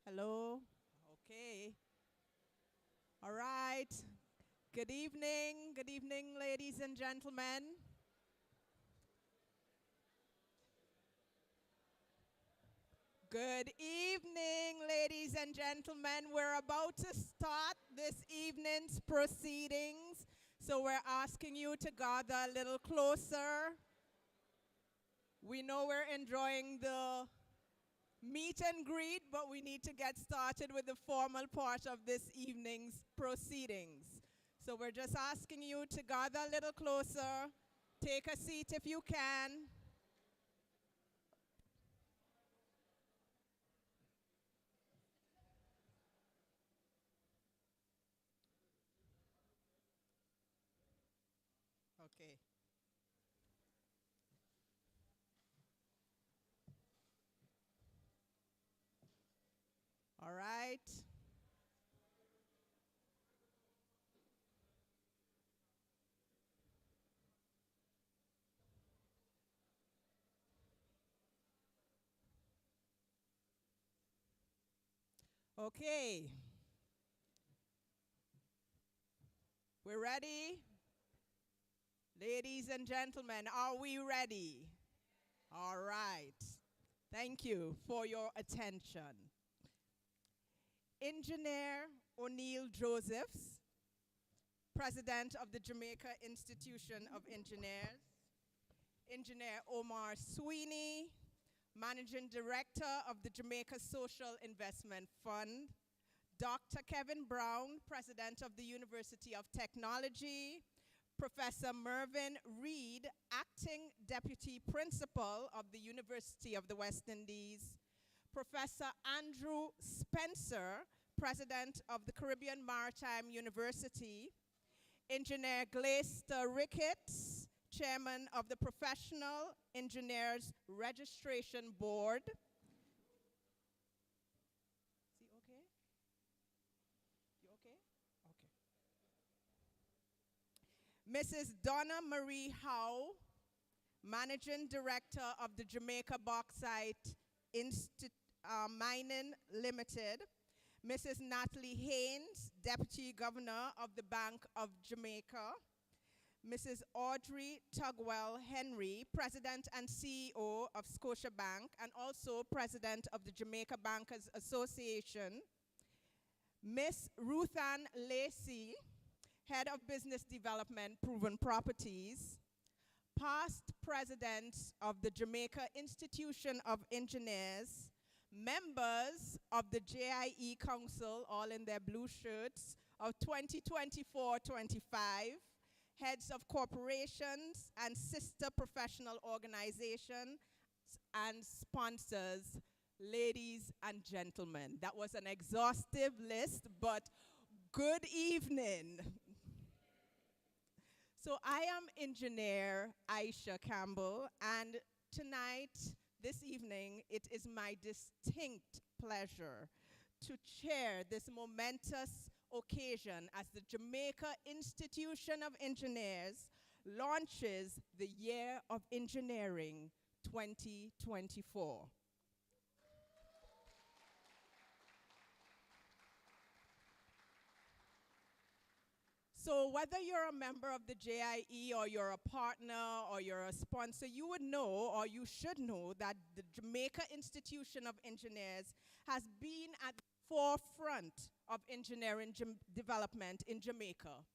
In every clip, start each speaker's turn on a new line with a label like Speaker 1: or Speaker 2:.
Speaker 1: Hello? Okay. All right. Good evening. Good evening, ladies and gentlemen. Good evening, ladies and gentlemen. We're about to start this evening's proceedings. So we're asking you to gather a little closer. We know we're enjoying the meet and greet, but we need to get started with the formal part of this evening's proceedings. So we're just asking you to gather a little closer, take a seat if you can. Okay. All right. Okay. We're ready? Ladies and gentlemen, are we ready? All right. Thank you for your attention. Engineer O'Neill Josephs, President of the Jamaica Institution of Engineers, Engineer Omar Sweeney, Managing Director of the Jamaica Social Investment Fund, Dr. Kevin Brown, President of the University of Technology, Professor Mervyn Reed, Acting Deputy Principal of the University of the West Indies, Professor Andrew Spencer, President of the Caribbean Maritime University, Engineer Glaister Ricketts, Chairman of the Professional Engineers Registration Board. Is he okay? You okay? Okay. Mrs. Donna Marie Howe, Managing Director of the Jamaica Bauxite Mining Limited. Mrs. Natalie Haynes, Deputy Governor of the Bank of Jamaica. Mrs. Audrey Tugwell Henry, President and CEO of Scotiabank and also President of the Jamaica Bankers Association. Miss Ruthann Lacey, Head of Business Development, Proven Properties. Past President of the Jamaica Institution of Engineers. Members of the JIE Council, all in their blue shirts, of 2024-25. Heads of corporations and sister professional organizations and sponsors, ladies and gentlemen. That was an exhaustive list, but good evening. So I am Engineer Aisha Campbell, and tonight, this evening, it is my distinct pleasure to chair this momentous occasion as the Jamaica Institution of Engineers launches the Year of Engineering 2024. So whether you're a member of the JIE or you're a partner or you're a sponsor, you would know or you should know that the Jamaica Institution of Engineers has been at the forefront of engineering development in Jamaica.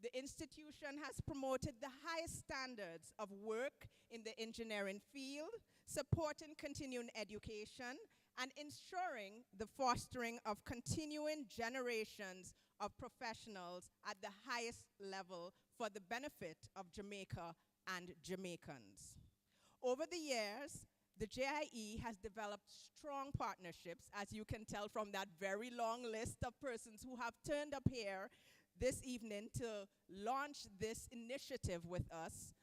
Speaker 1: The institution has promoted the highest standards of work in the engineering field, supporting continuing education, and ensuring the fostering of continuing generations of professionals at the highest level for the benefit of Jamaica and Jamaicans. Over the years, the JIE has developed strong partnerships, as you can tell from that very long list of persons who have turned up here this evening to launch this initiative with us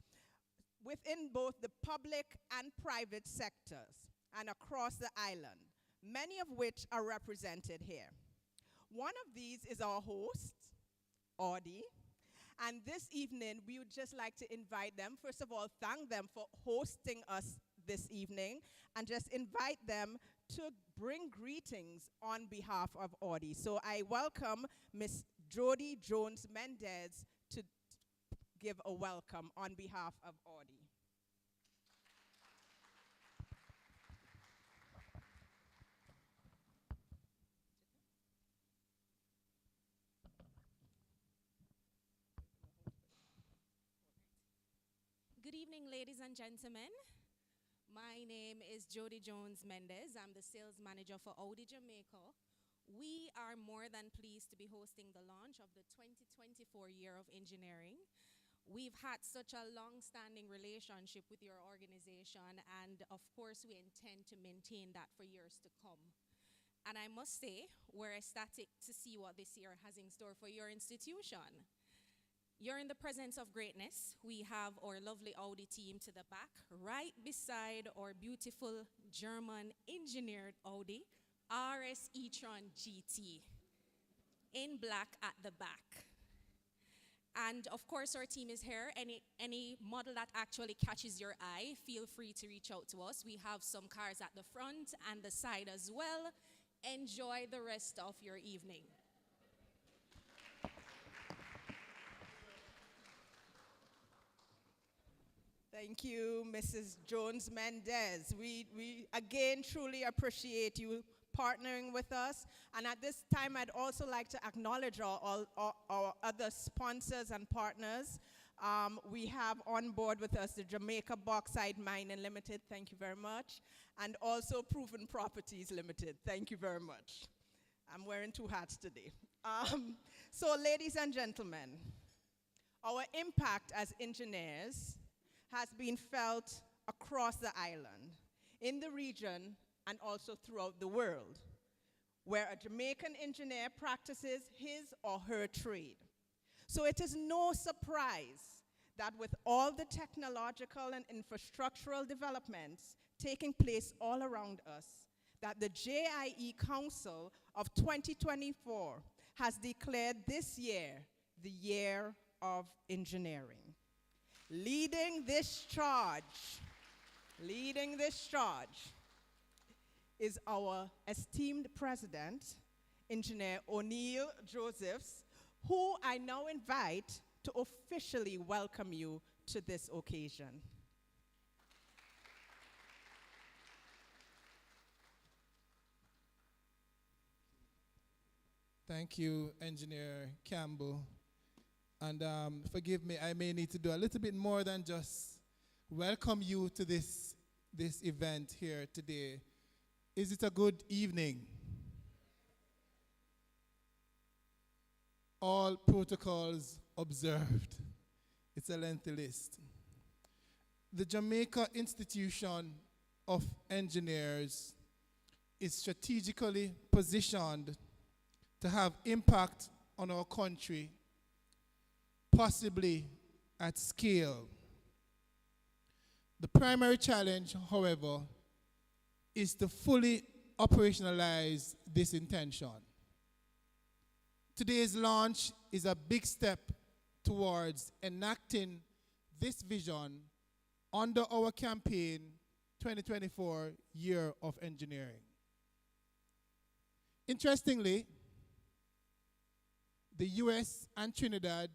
Speaker 1: within both the public and private sectors and across the island, many of which are represented here. One of these is our host, Audie, and this evening we would just like to invite them, first of all, thank them for hosting us this evening, and just invite them to bring greetings on behalf of Audi. So I welcome Miss Jody Jones Mendez to give a welcome on behalf of Audi.
Speaker 2: Good evening, ladies and gentlemen. My name is Jody Jones Mendez. I'm the sales manager for Audi Jamaica. We are more than pleased to be hosting the launch of the 2024 Year of Engineering. We've had such a long-standing relationship with your organization, and of course, we intend to maintain that for years to come. And I must say, we're ecstatic to see what this year has in store for your institution. You're in the presence of greatness. We have our lovely Audi team to the back, right beside our beautiful German engineered Audi, RS e-tron GT, in black at the back. And of course, our team is here. Any model that actually catches your eye, feel free to reach out to us. We have some cars at the front and the side as well. Enjoy the rest of your evening.
Speaker 1: Thank you, Mrs. Jones Mendez. We again truly appreciate you partnering with us. And at this time, I'd also like to acknowledge our other sponsors and partners. We have on board with us the Jamaica Bauxite Mining Limited, thank you very much. And also Proven Properties Limited, thank you very much. I'm wearing two hats today. So ladies and gentlemen, our impact as engineers has been felt across the island, in the region, and also throughout the world, where a Jamaican engineer practices his or her trade. So it is no surprise that with all the technological and infrastructural developments taking place all around us, that the JIE Council of 2024 has declared this year the Year of Engineering. Leading this charge is our esteemed president, Engineer O'Neill Josephs, who I now invite to officially welcome you to this occasion.
Speaker 3: Thank you, Engineer Campbell. And forgive me, I may need to do a little bit more than just welcome you to this event here today. Is it a good evening? All protocols observed. It's a lengthy list. The Jamaica Institution of Engineers is strategically positioned to have impact on our country, possibly at scale. The primary challenge, however, is to fully operationalize this intention. Today's launch is a big step towards enacting this vision under our campaign 2024 Year of Engineering. Interestingly, the US and Trinidad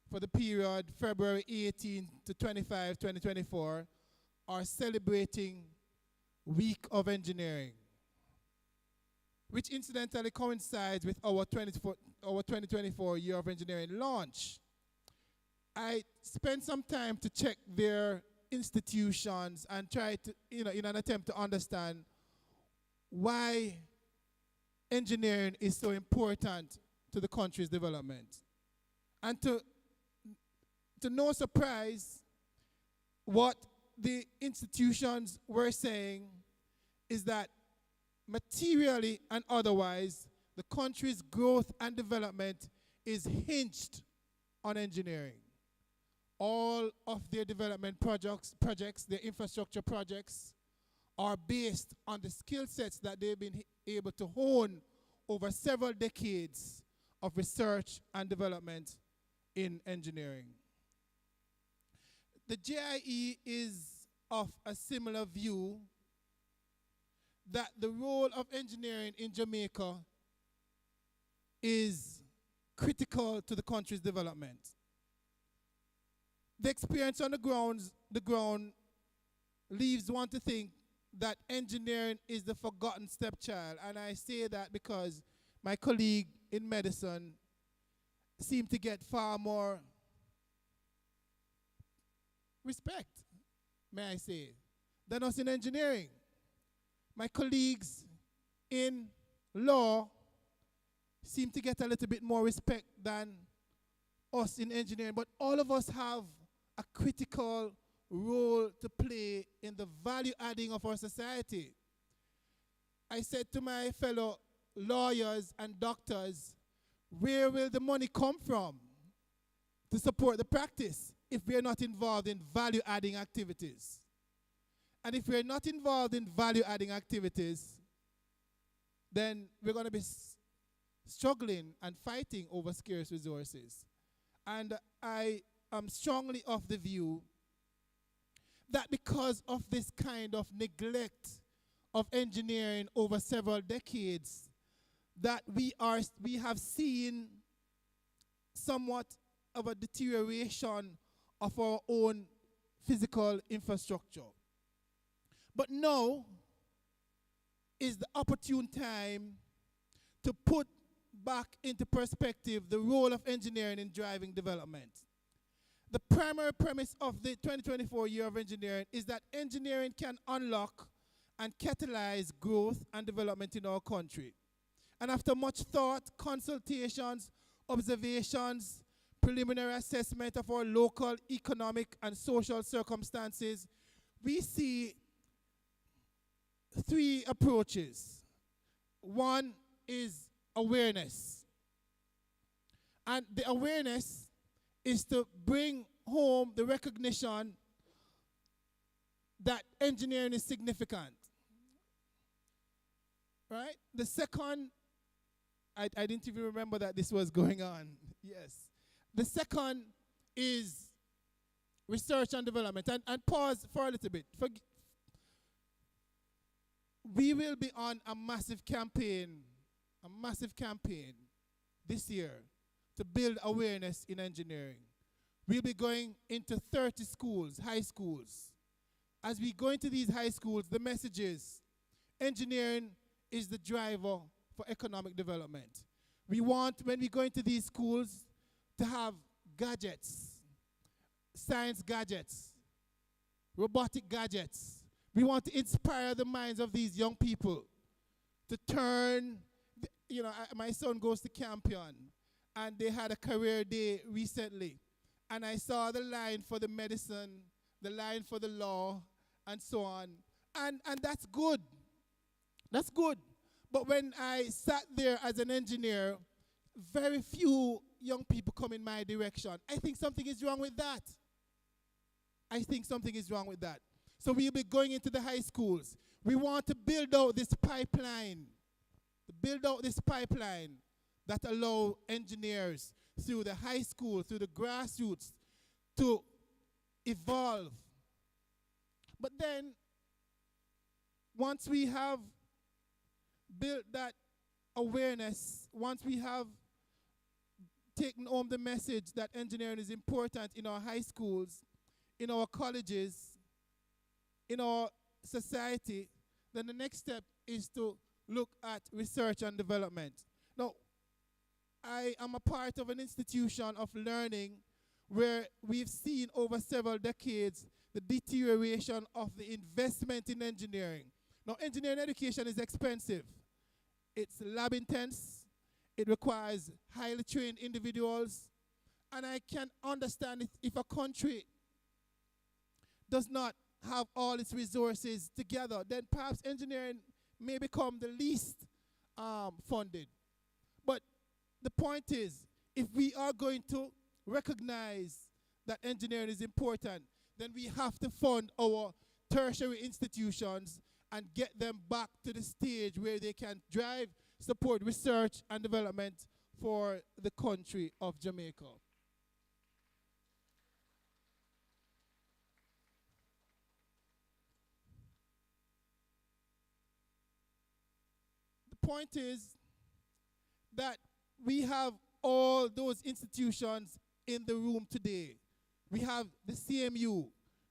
Speaker 3: for the period February 18 to 25, 2024, are celebrating Week of Engineering, which incidentally coincides with our 2024 Year of Engineering launch. I spent some time to check their institutions and try to, in an attempt to understand why engineering is so important to the country's development. And to no surprise, what the institutions were saying is that materially and otherwise, the country's growth and development is hinged on engineering. All of their development projects, their infrastructure projects, are based on the skill sets that they've been able to hone over several decades of research and development in engineering. The JIE is of a similar view that the role of engineering in Jamaica is critical to the country's development. The experience on the ground leaves one to think that engineering is the forgotten stepchild. And I say that because my colleague in medicine seemed to get far more respect, may I say, than us in engineering. My colleagues in law seem to get a little bit more respect than us in engineering, but all of us have a critical role to play in the value adding of our society. I said to my fellow lawyers and doctors, where will the money come from to support the practice if we are not involved in value adding activities? And if we are not involved in value adding activities, then we're going to be struggling and fighting over scarce resources. And I am strongly of the view that because of this kind of neglect of engineering over several decades, that we have seen somewhat of a deterioration of our own physical infrastructure. But now is the opportune time to put back into perspective the role of engineering in driving development. The primary premise of the 2024 Year of Engineering is that engineering can unlock and catalyze growth and development in our country. And after much thought, consultations, observations, preliminary assessment of our local economic and social circumstances, we see three approaches. One is awareness. And the awareness is to bring home the recognition that engineering is significant. Right? The second, I didn't even remember that this was going on. Yes. The second is research and development. And pause for a little bit. We will be on a massive campaign this year to build awareness in engineering. We'll be going into 30 schools, high schools. As we go into these high schools, the message is engineering is the driver for economic development. We want, when we go into these schools, to have gadgets, science gadgets, robotic gadgets. We want to inspire the minds of these young people to turn, my son goes to Campion, and they had a career day recently. And I saw the line for the medicine, the line for the law, and so on. And that's good. That's good. But when I sat there as an engineer, very few young people come in my direction. I think something is wrong with that. So we'll be going into the high schools. We want to build out this pipeline, that allow engineers through the high school, through the grassroots, to evolve. But then, once we have built that awareness, once we have taken home the message that engineering is important in our high schools, in our colleges, in our society, then the next step is to look at research and development. Now, I am a part of an institution of learning where we've seen over several decades the deterioration of the investment in engineering. Now, engineering education is expensive. It's lab intense. It requires highly trained individuals. And I can understand it if a country does not have all its resources together, then perhaps engineering may become the least funded. But the point is, if we are going to recognize that engineering is important, then we have to fund our tertiary institutions and get them back to the stage where they can support research and development for the country of Jamaica. point is that we have all those institutions in the room today. We have the CMU,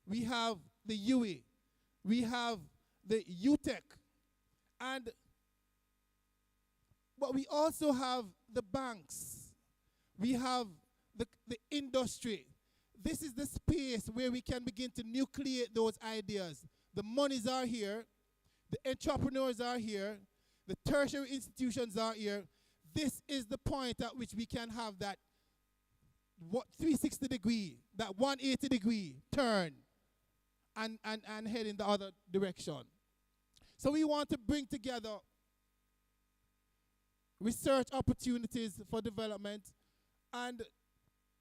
Speaker 3: we have the JIE, we have the UTEC, but we also have the banks, we have the industry. This is the space where we can begin to nucleate those ideas. The monies are here, the entrepreneurs are here, the tertiary institutions are here. This is the point at which we can have that 360 degree, that 180 degree turn and head in the other direction. So we want to bring together research opportunities for development. And,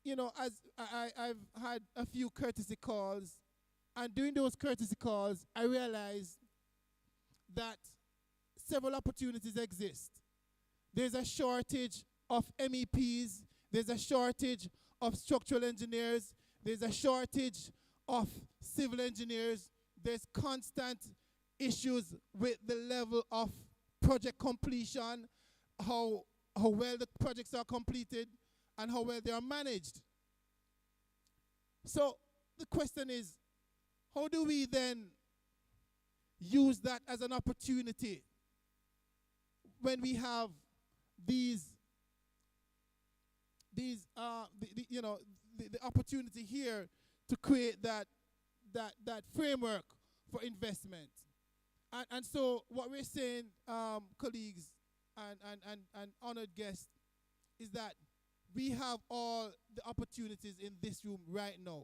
Speaker 3: you know, as I've had a few courtesy calls, and during those courtesy calls, I realized that several opportunities exist. There's a shortage of MEPs, there's a shortage of structural engineers, there's a shortage of civil engineers, there's constant issues with the level of project completion, how well the projects are completed, and how well they are managed. So the question is, how do we then use that as an opportunity when we have the opportunity here to create that framework for investment? And so what we're saying, colleagues and honored guests, is that we have all the opportunities in this room right now.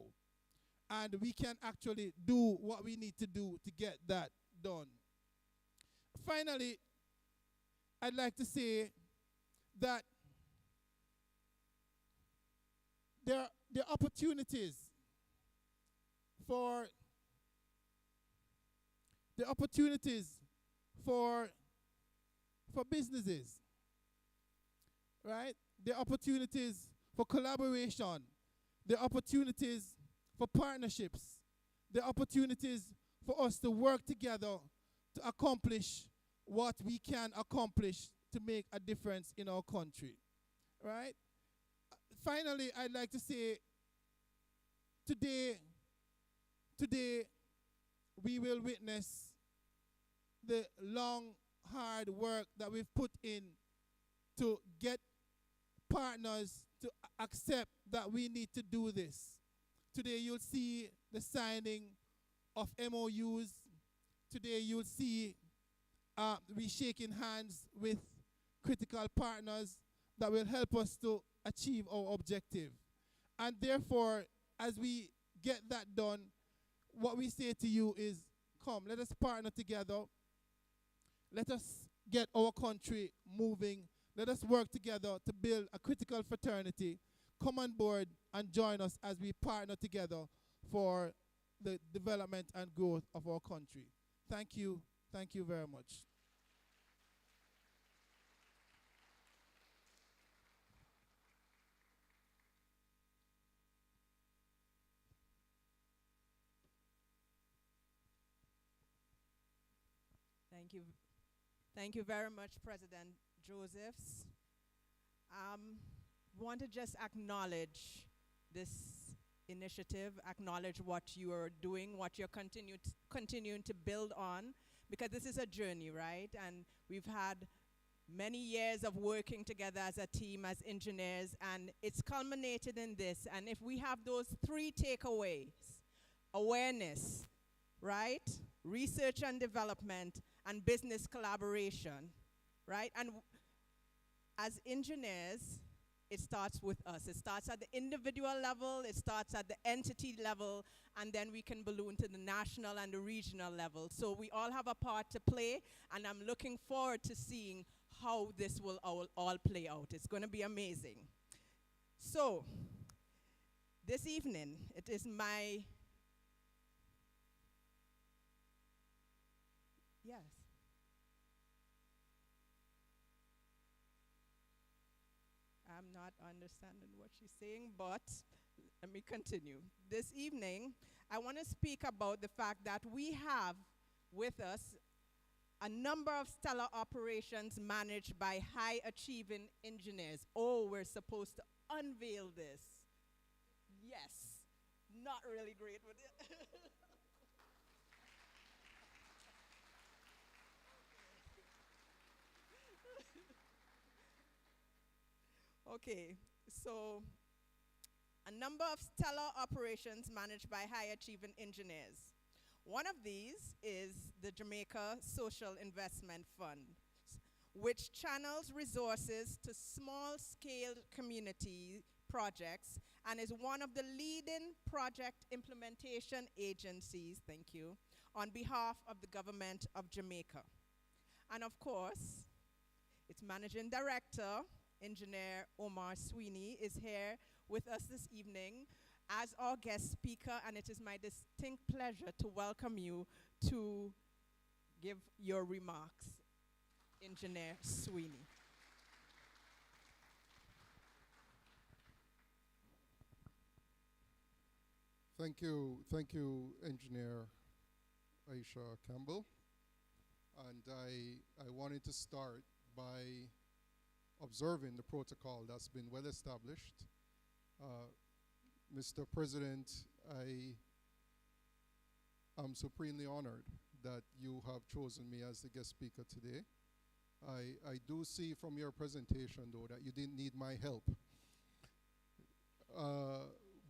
Speaker 3: And we can actually do what we need to do to get that done. Finally, I'd like to say that there are opportunities for businesses, right? There are opportunities for collaboration. There are opportunities for partnerships. There are opportunities for us to work together to accomplish what we can accomplish to make a difference in our country, right? Finally, I'd like to say today we will witness the long, hard work that we've put in to get partners to accept that we need to do this. Today you'll see the signing of MOUs. Today you'll see we shaking hands with critical partners that will help us to achieve our objective. And therefore, as we get that done, what we say to you is, come, let us partner together. Let us get our country moving. Let us work together to build a critical fraternity. Come on board and join us as we partner together for the development and growth of our country. Thank you. Thank you very much.
Speaker 1: Thank you. Thank you very much, President Josephs. Want to just acknowledge this initiative, acknowledge what you are doing, what you're continuing to build on, because this is a journey, right? And we've had many years of working together as a team, as engineers, and it's culminated in this. And if we have those three takeaways, awareness, right? Research and development, and business collaboration, right? And as engineers, it starts with us. It starts at the individual level, it starts at the entity level, and then we can balloon to the national and the regional level. So we all have a part to play, and I'm looking forward to seeing how this will all play out. It's going to be amazing. So, this evening, it is my... Yes. I'm not understanding what she's saying, but let me continue. This evening, I want to speak about the fact that we have with us a number of stellar operations managed by high-achieving engineers. Oh, we're supposed to unveil this. Yes, not really great with it. Okay, so a number of stellar operations managed by high-achieving engineers. One of these is the Jamaica Social Investment Fund, which channels resources to small-scale community projects and is one of the leading project implementation agencies, thank you, on behalf of the government of Jamaica. And of course, its managing director, Engineer Omar Sweeney, is here with us this evening as our guest speaker, and it is my distinct pleasure to welcome you to give your remarks, Engineer Sweeney.
Speaker 4: Thank you, Engineer Aisha Campbell. And I wanted to start by observing the protocol that's been well established. Mr. President, I am supremely honored that you have chosen me as the guest speaker today. I do see from your presentation, though, that you didn't need my help.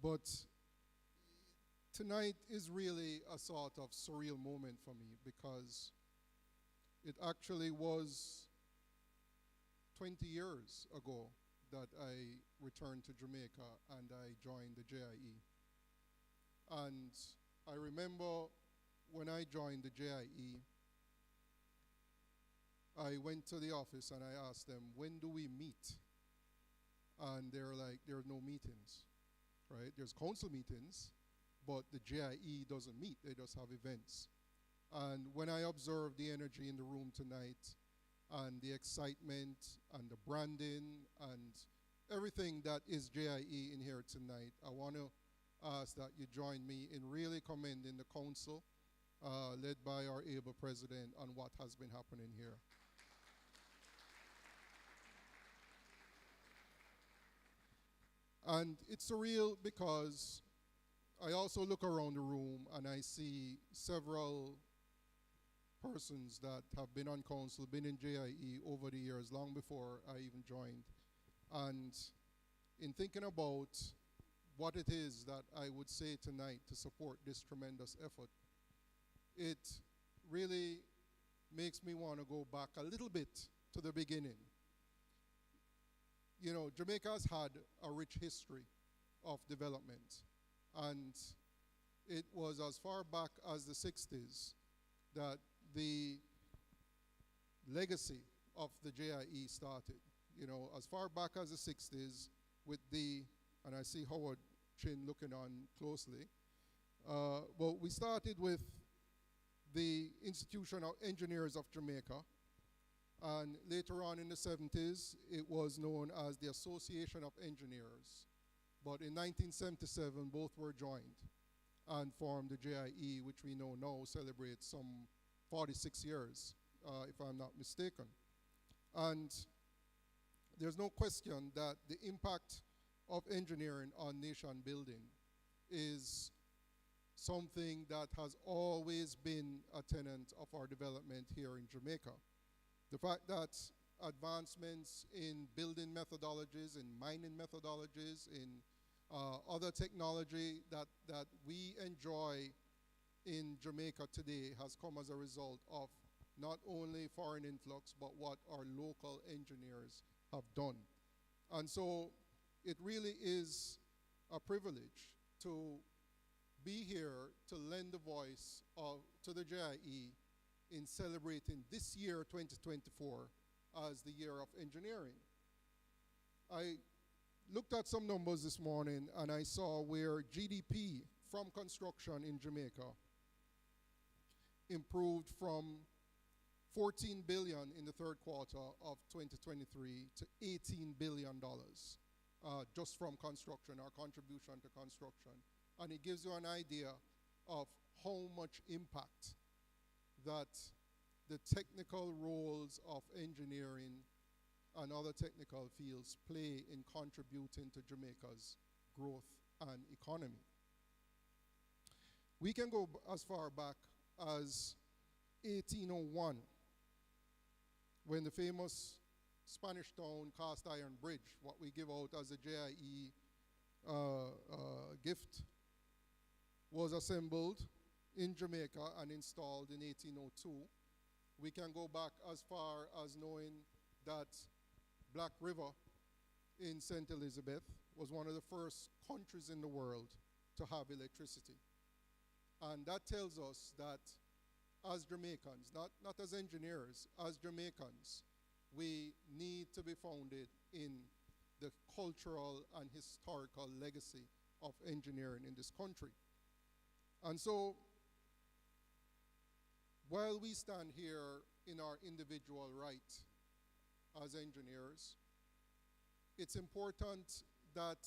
Speaker 4: But tonight is really a sort of surreal moment for me because it actually was 20 years ago that I returned to Jamaica and I joined the JIE. And I remember when I joined the JIE, I went to the office and I asked them, when do we meet? And they're like, there are no meetings, right? There's council meetings, but the JIE doesn't meet, they just have events. And when I observed the energy in the room tonight, and the excitement, and the branding, and everything that is JIE in here tonight, I want to ask that you join me in really commending the council, led by our able president, on what has been happening here. And it's surreal because I also look around the room and I see several persons that have been on council, been in JIE over the years, long before I even joined. And in thinking about what it is that I would say tonight to support this tremendous effort, it really makes me want to go back a little bit to the beginning. You know, Jamaica has had a rich history of development, and it was as far back as the 60s that the legacy of the JIE started. You know, as far back as the 60s with the, and I see Howard Chin looking on closely, well, we started with the Institution of Engineers of Jamaica, and later on in the 70s, it was known as the Association of Engineers. But in 1977, both were joined and formed the JIE, which we know now celebrates some 46 years, if I'm not mistaken. And there's no question that the impact of engineering on nation building is something that has always been a tenet of our development here in Jamaica. The fact that advancements in building methodologies, in mining methodologies, in other technology that we enjoy in Jamaica today has come as a result of not only foreign influx, but what our local engineers have done. And so it really is a privilege to be here to lend a voice to the JIE in celebrating this year, 2024, as the year of engineering. I looked at some numbers this morning and I saw where GDP from construction in Jamaica improved from 14 billion in the third quarter of 2023 to $18 billion just from construction, our contribution to construction. And it gives you an idea of how much impact that the technical roles of engineering and other technical fields play in contributing to Jamaica's growth and economy. We can go as far back as 1801, when the famous Spanish town cast iron bridge, what we give out as a JIE gift, was assembled in Jamaica and installed in 1802. We can go back as far as knowing that Black River in St. Elizabeth was one of the first countries in the world to have electricity. And that tells us that as Jamaicans, not as engineers, as Jamaicans, we need to be founded in the cultural and historical legacy of engineering in this country. And so, while we stand here in our individual right as engineers, it's important that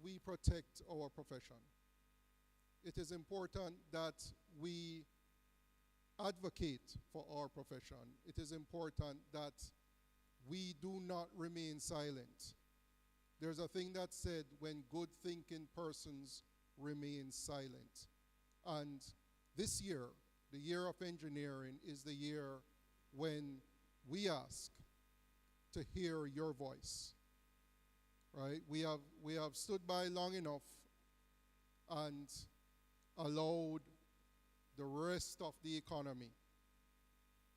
Speaker 4: we protect our profession. It is important that we advocate for our profession. It is important that we do not remain silent. There's a thing that said, when good thinking persons remain silent. And this year, the year of engineering, is the year when we ask to hear your voice. Right? We have stood by long enough and allowed the rest of the economy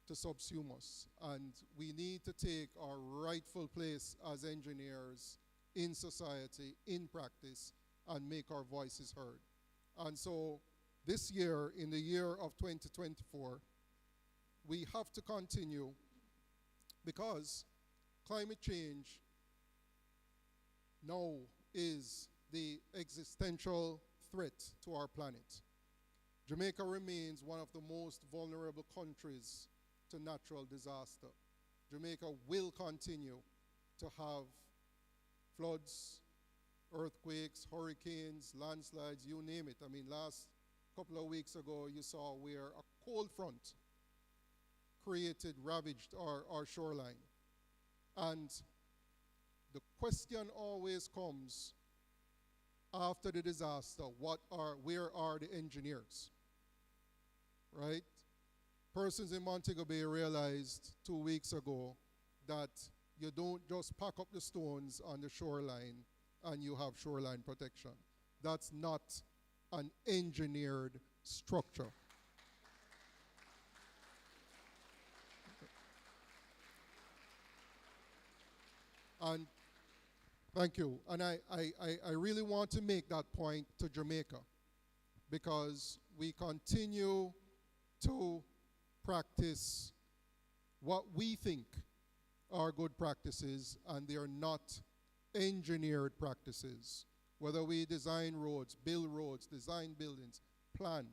Speaker 4: to subsume us. And we need to take our rightful place as engineers in society, in practice, and make our voices heard. And so this year, in the year of 2024, we have to continue, because climate change now is the existential threat to our planet. Jamaica remains one of the most vulnerable countries to natural disaster. Jamaica will continue to have floods, earthquakes, hurricanes, landslides, you name it. I mean, last couple of weeks ago, you saw where a cold front ravaged our shoreline. And the question always comes after the disaster, where are the engineers? Right? Persons in Montego Bay realized 2 weeks ago that you don't just pack up the stones on the shoreline and you have shoreline protection. That's not an engineered structure. And thank you. And I really want to make that point to Jamaica, because we continue to practice what we think are good practices, and they are not engineered practices. Whether we design roads, design buildings, plan,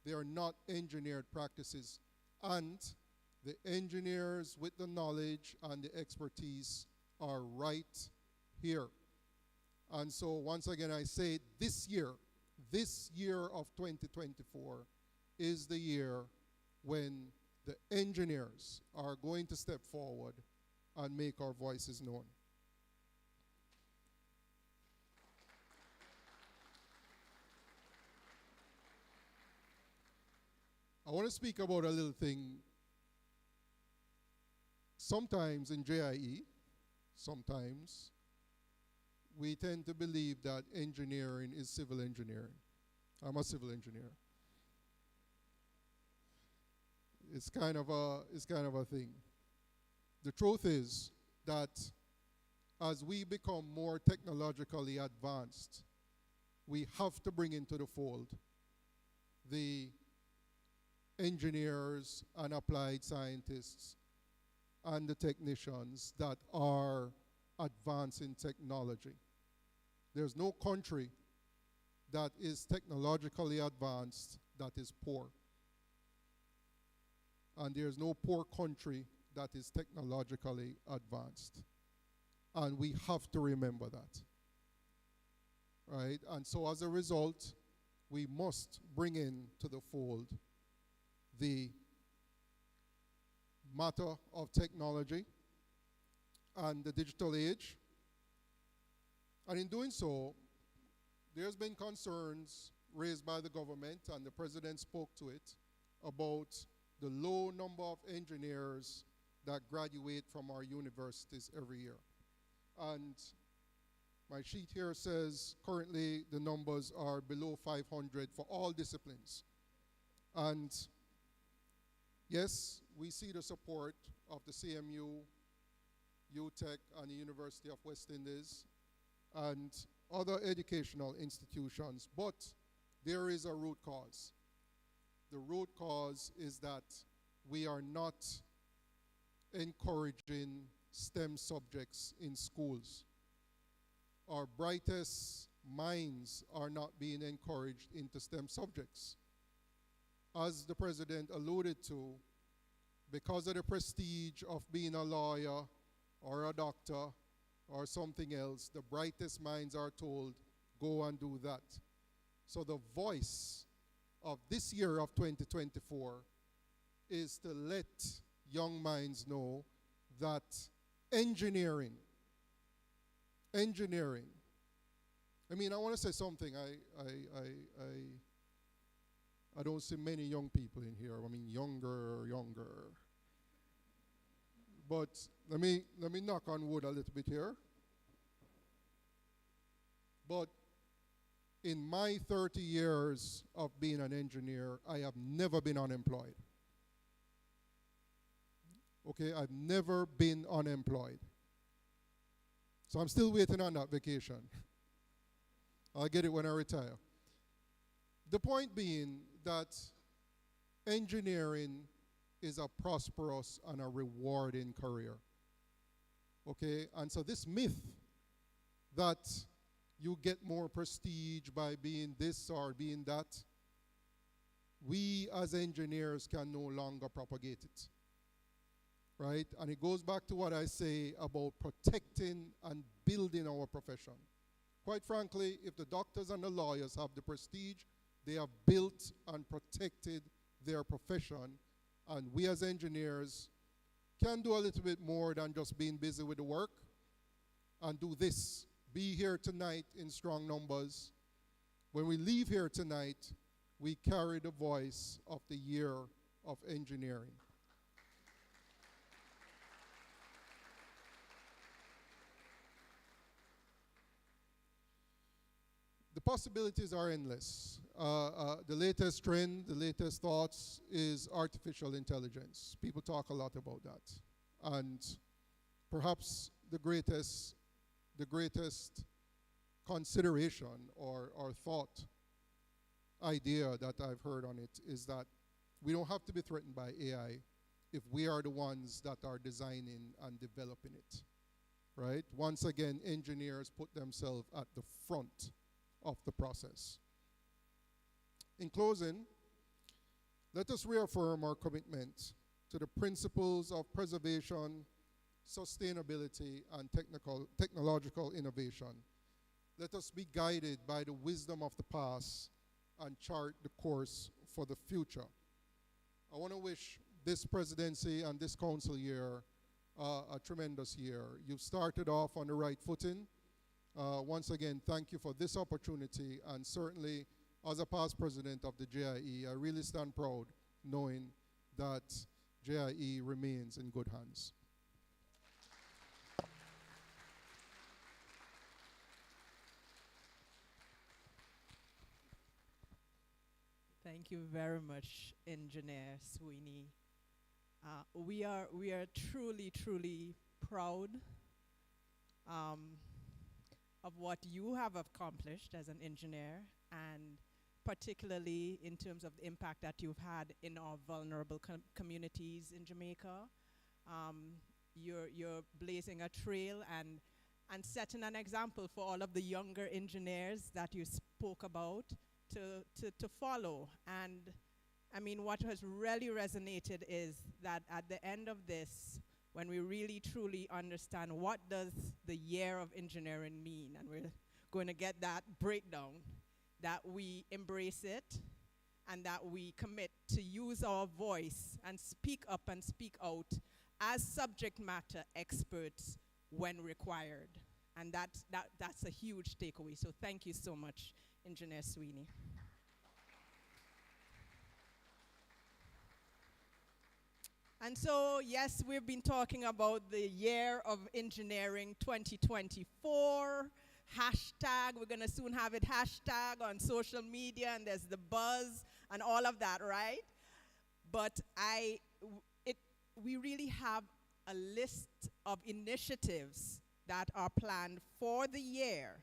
Speaker 4: they are not engineered practices. And the engineers with the knowledge and the expertise are right here. And so once again I say, this year of 2024 is the year when the engineers are going to step forward and make our voices known. I want to speak about a little thing. Sometimes in JIE, we tend to believe that engineering is civil engineering. I'm a civil engineer. It's kind of a thing. The truth is that as we become more technologically advanced, we have to bring into the fold the engineers and applied scientists and the technicians that are advancing technology. There's no country that is technologically advanced that is poor. And there's no poor country that is technologically advanced. And we have to remember that. Right? And so as a result, we must bring in to the fold the matter of technology and the digital age. And in doing so, there's been concerns raised by the government, and the president spoke to it, about the low number of engineers that graduate from our universities every year. And my sheet here says currently the numbers are below 500 for all disciplines. And yes, we see the support of the CMU, UTech, and the University of West Indies, and other educational institutions, but there is a root cause. The root cause is that we are not encouraging STEM subjects in schools. Our brightest minds are not being encouraged into STEM subjects. As the president alluded to, because of the prestige of being a lawyer or a doctor or something else, the brightest minds are told, go and do that. So the voice of this year of 2024 is to let young minds know that engineering, I mean, I want to say something. I don't see many young people in here. I mean, younger. But let me knock on wood a little bit here. But in my 30 years of being an engineer, I have never been unemployed. Okay, I've never been unemployed. So I'm still waiting on that vacation. I'll get it when I retire. The point being that engineering is a prosperous and a rewarding career. Okay, and so this myth that you get more prestige by being this or being that, we as engineers can no longer propagate it. Right? And it goes back to what I say about protecting and building our profession. Quite frankly, if the doctors and the lawyers have the prestige, they have built and protected their profession, and we as engineers can do a little bit more than just being busy with the work and do this. Be here tonight in strong numbers. When we leave here tonight, we carry the voice of the year of engineering. The possibilities are endless. The latest trend, the latest thoughts is artificial intelligence. People talk a lot about that. And perhaps the greatest consideration or thought idea that I've heard on it is that we don't have to be threatened by AI if we are the ones that are designing and developing it, right? Once again, engineers put themselves at the front of the process. In closing, let us reaffirm our commitment to the principles of preservation, sustainability, and technological innovation. Let us be guided by the wisdom of the past and chart the course for the future. I want to wish this presidency and this council year a tremendous year. You've started off on the right footing. Once again, thank you for this opportunity, and certainly as a past president of the JIE, I really stand proud knowing that JIE remains in good hands.
Speaker 1: Thank you very much, Engineer Sweeney. We are truly proud of what you have accomplished as an engineer, and particularly in terms of the impact that you've had in our vulnerable communities in Jamaica. You're blazing a trail and setting an example for all of the younger engineers that you spoke about to follow. And I mean, what has really resonated is that at the end of this, when we really truly understand what does the year of engineering mean, and we're going to get that breakdown, that we embrace it and that we commit to use our voice and speak up and speak out as subject matter experts when required. And that's a huge takeaway. So thank you so much, Engineer Sweeney. And so, yes, we've been talking about the year of engineering 2024. Hashtag, we're going to soon have it hashtag on social media, and there's the buzz and all of that, right? But we really have a list of initiatives that are planned for the year.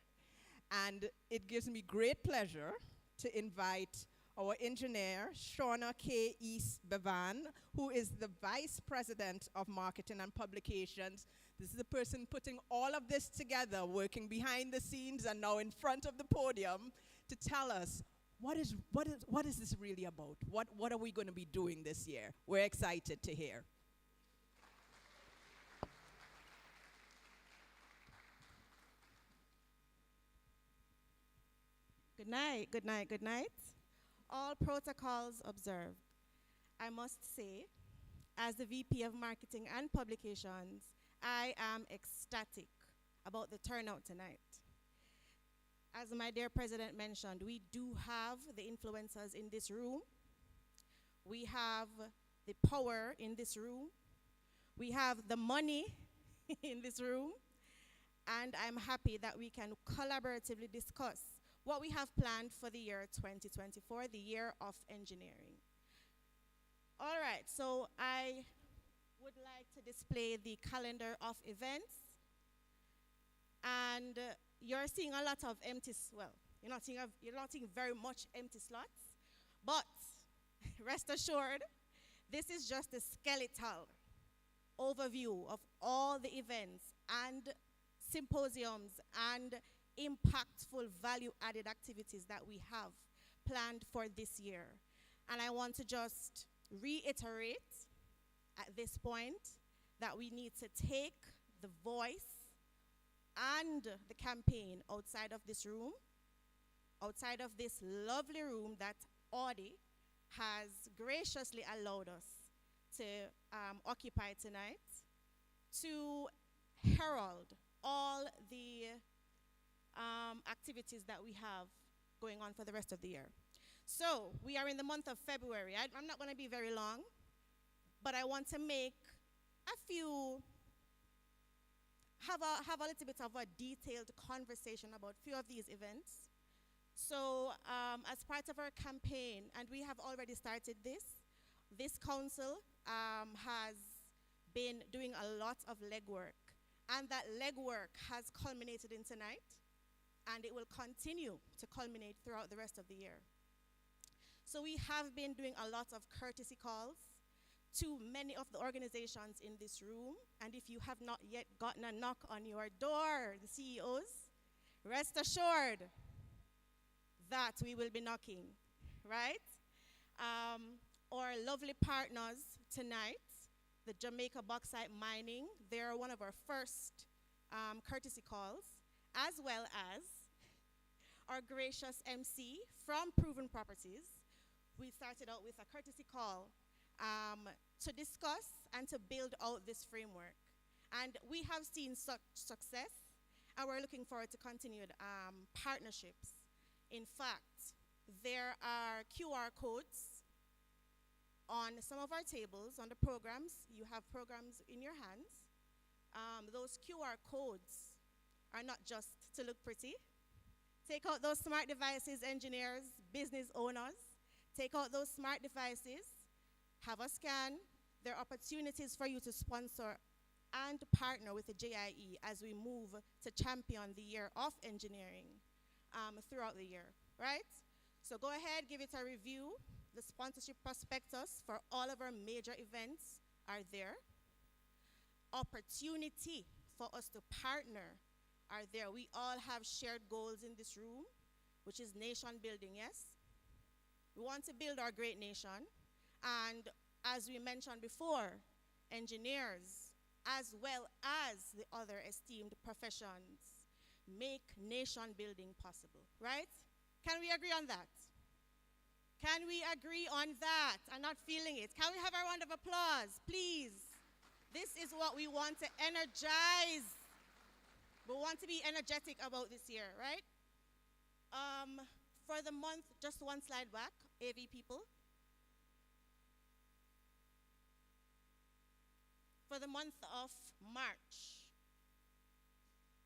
Speaker 1: And it gives me great pleasure to invite our engineer, Shauna K. East Bevan, who is the Vice President of Marketing and Publications. This is the person putting all of this together, working behind the scenes and now in front of the podium to tell us what is this really about? What are we going to be doing this year? We're excited to hear.
Speaker 5: Good night, good night, good night. All protocols observed. I must say, as the VP of Marketing and Publications, I am ecstatic about the turnout tonight. As my dear president mentioned, we do have the influencers in this room. We have the power in this room. We have the money in this room. And I'm happy that we can collaboratively discuss what we have planned for the year 2024, the year of engineering. All right, so I would like to display the calendar of events. And you're seeing a lot of empty, you're not seeing very much empty slots, but rest assured, this is just a skeletal overview of all the events and symposiums and impactful value-added activities that we have planned for this year. And I want to just reiterate at this point that we need to take the voice and the campaign outside of this room, outside of this lovely room that Audi has graciously allowed us to occupy tonight, to herald all the activities that we have going on for the rest of the year. So we are in the month of February. I'm not going to be very long, but I want to make a few, have a little bit of a detailed conversation about a few of these events. So as part of our campaign, and we have already started this council has been doing a lot of legwork, and that legwork has culminated in tonight, and it will continue to culminate throughout the rest of the year. So we have been doing a lot of courtesy calls to many of the organizations in this room, and if you have not yet gotten a knock on your door, the CEOs, rest assured that we will be knocking, right? Our lovely partners tonight, the Jamaica Bauxite Mining, they're one of our first courtesy calls, as well as our gracious MC from Proven Properties. We started out with a courtesy call to discuss and to build out this framework. And we have seen such success, and we're looking forward to continued partnerships. In fact, there are QR codes on some of our tables, on the programs. You have programs in your hands. Those QR codes are not just to look pretty. Take out those smart devices, engineers, business owners. Take out those smart devices, have a scan. There are opportunities for you to sponsor and partner with the JIE as we move to champion the year of engineering throughout the year, right? So go ahead, give it a review. The sponsorship prospectus for all of our major events are there. Opportunity for us to partner are there. We all have shared goals in this room, which is nation building, yes? We want to build our great nation, and as we mentioned before, engineers, as well as the other esteemed professions, make nation building possible, right? Can we agree on that? Can we agree on that? I'm not feeling it. Can we have a round of applause, please? This is what we want to energize. We want to be energetic about this year, right? For the month, just one slide back, AV people. For the month of March,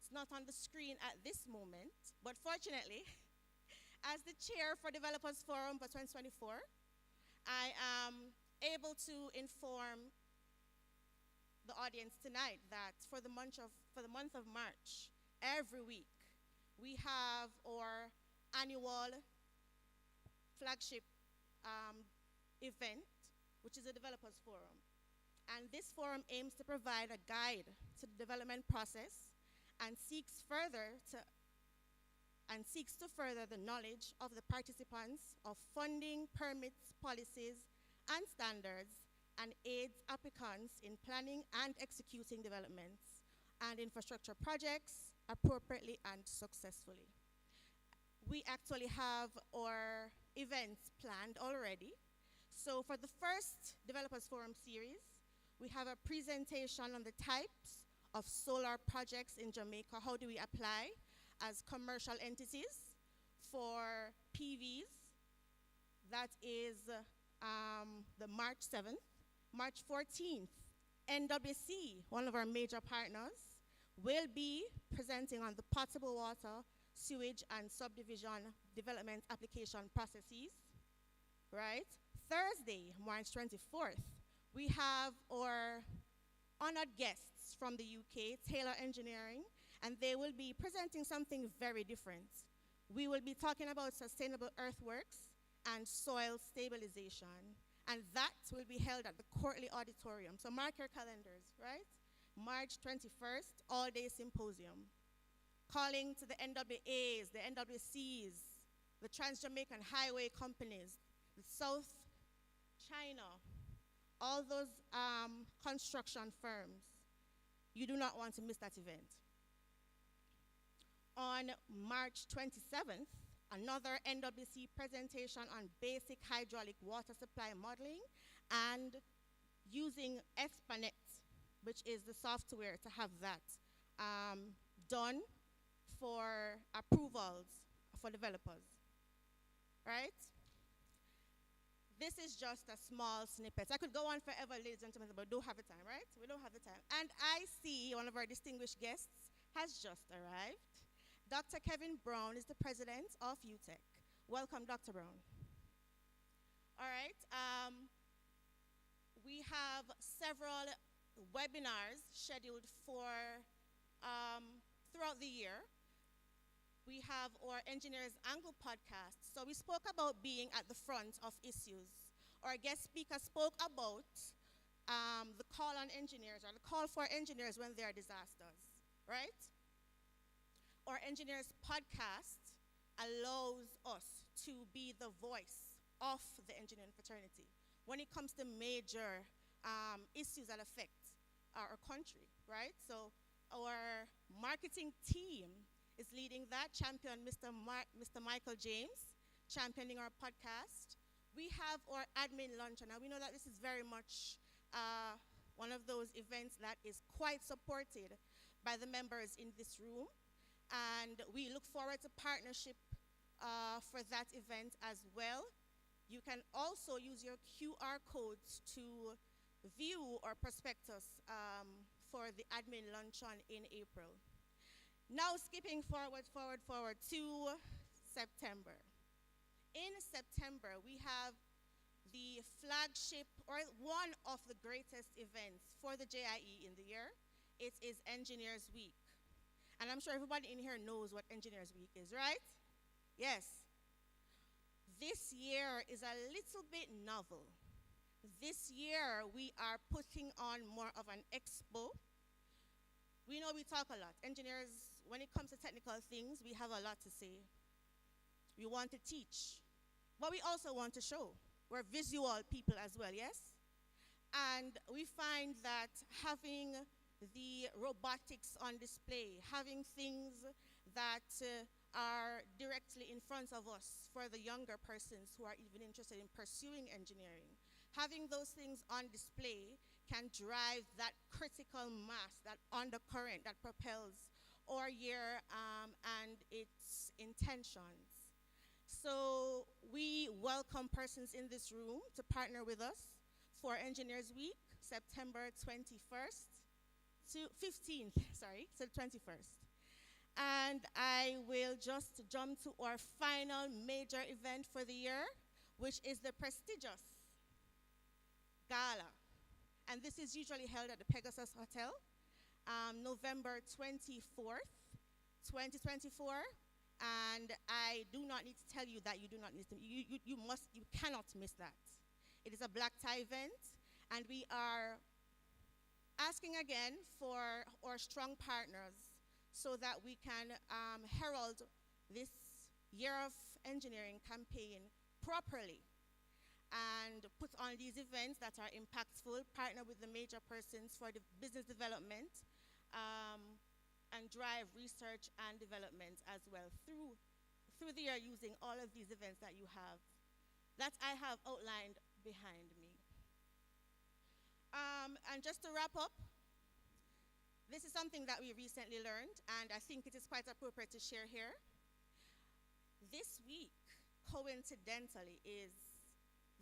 Speaker 5: it's not on the screen at this moment, but fortunately, as the chair for Developers Forum for 2024, I am able to inform the audience tonight that for the month of March, every week, we have our annual flagship event, which is a Developers Forum. And this forum aims to provide a guide to the development process and seeks to further the knowledge of the participants of funding, permits, policies, and standards, and aids applicants in planning and executing developments and infrastructure projects appropriately and successfully. We actually have our events planned already. So for the first Developers Forum series, we have a presentation on the types of solar projects in Jamaica. How do we apply as commercial entities for PVs? That is the March 7th. March 14th, NWC, one of our major partners, will be presenting on the potable water, sewage, and subdivision development application processes, right? Thursday, March 24th, we have our honored guests from the UK, Taylor Engineering, and they will be presenting something very different. We will be talking about sustainable earthworks and soil stabilization, and that will be held at the Courtly Auditorium. So mark your calendars, right? March 21st, all-day symposium. Calling to the NWAs, the NWCs, the Trans-Jamaican Highway Companies, the South China, all those construction firms. You do not want to miss that event. On March 27th, another NWC presentation on basic hydraulic water supply modeling and using Espanet, which is the software to have that done for approvals for developers, right? This is just a small snippet. I could go on forever, ladies and gentlemen, but we don't have the time, right? We don't have the time. And I see one of our distinguished guests has just arrived. Dr. Kevin Brown is the president of UTEC. Welcome, Dr. Brown. All right. We have several webinars scheduled for throughout the year. We have our Engineers Angle podcast. So we spoke about being at the front of issues. Our guest speaker spoke about the call on engineers, or the call for engineers when there are disasters, right? Our Engineers podcast allows us to be the voice of the engineering fraternity when it comes to major issues that affect our country, right? So our marketing team is leading that, champion Mr. Michael James, championing our podcast. We have our admin luncheon. Now we know that this is very much one of those events that is quite supported by the members in this room. And we look forward to partnership for that event as well. You can also use your QR codes to view our prospectus for the admin luncheon in April. Now skipping forward to September. In September, we have the flagship, or one of the greatest events for the JIE in the year. It is Engineers Week. And I'm sure everybody in here knows what Engineers Week is, right? Yes. This year is a little bit novel. This year, we are putting on more of an expo. We know we talk a lot. Engineers, when it comes to technical things, we have a lot to say. We want to teach, but we also want to show. We're visual people as well, yes? And we find that having the robotics on display, having things that are directly in front of us for the younger persons who are even interested in pursuing engineering. Having those things on display can drive that critical mass, that undercurrent that propels our year and its intentions. So we welcome persons in this room to partner with us for Engineers Week, September 21st to 15th, sorry, so 21st. And I will just jump to our final major event for the year, which is the prestigious Gala. And this is usually held at the Pegasus Hotel, November 24th, 2024. And I do not need to tell you that you do not need to, you cannot miss that. It is a black tie event, and we are asking again for our strong partners so that we can herald this Year of Engineering campaign properly and put on these events that are impactful, partner with the major persons for the business development, and drive research and development as well through the year using all of these events that you have, that I have outlined behind me. And just to wrap up, this is something that we recently learned, and I think it is quite appropriate to share here. This week, coincidentally, is